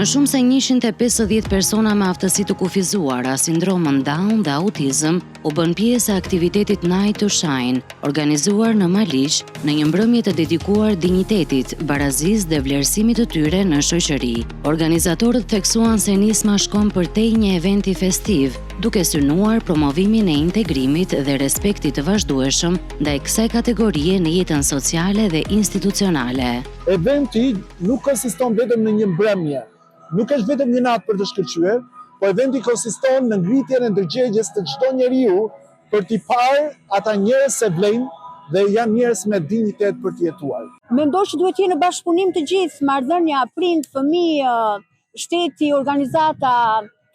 Më shumë se 150 persona me aftësi të kufizuara, sindromën Down dhe autizëm u bën pjesë e aktivitetit Night to Shine, organizuar në Maliq në një mbrëmje të dedikuar dinjitetit, barazisë dhe vlerësimit të tyre në shoqëri. Organizatorët theksuan se nisma shkon përtej një eventi festiv, duke synuar promovimin e integrimit dhe respektit të vazhdueshëm ndaj kësaj kategorie në jetën sociale dhe institucionale. Eventi nuk konsiston vetëm në një mbrëmje, nuk është vetëm një natë për të shkëlqyer, po eventi konsiston në ngritjen e ndërgjegjes të çdo njeriu për t'i parë ata njerëz se vlejnë dhe janë njerëz me dinjitet për të jetuar. Mendoj që duhet jenë në bashkëpunim të gjithë, marrëdhënia prind, fëmijë, shteti, organizata,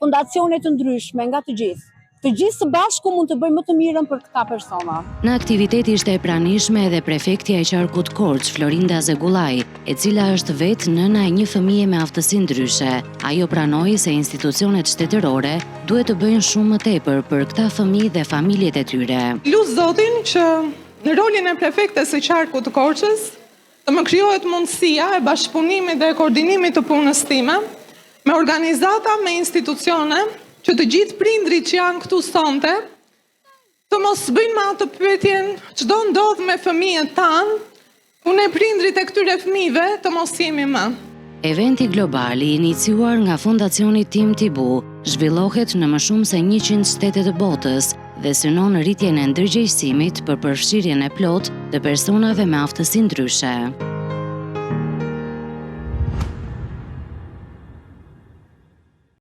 fondacione të ndryshme nga të gjithë. Të gjithë së bashku mund të bëjmë më të mirën për këta persona. Në aktivitet ishte e pranishme edhe prefektja e qarkut Korç, Florinda Zegullaj, e cila është vetë nëna e një fëmije me aftësi ndryshe. Ajo pranoi se institucionet shtetërore duhet të bëjnë shumë më tepër për këta fëmijë dhe familjet e tyre. Lut Zotin që në rolin e prefektes së qarkut të Korçës të më krijohet mundësia e bashkëpunimit dhe koordinimit të punës time me organizata, me institucione, që të gjithë prindrit që janë këtu sonte, të mos bëjnë me atë pyetjen çdo ndodh me fëmijët tanë, unë e prindrit e këtyre fëmijëve të mos jemi më. Eventi global i iniciuar nga Fondacioni Tim Tibu zhvillohet në më shumë se 100 shtete të botës dhe synon rritjen e ndërgjegjësimit për përfshirjen e plotë të personave me aftësi ndryshe.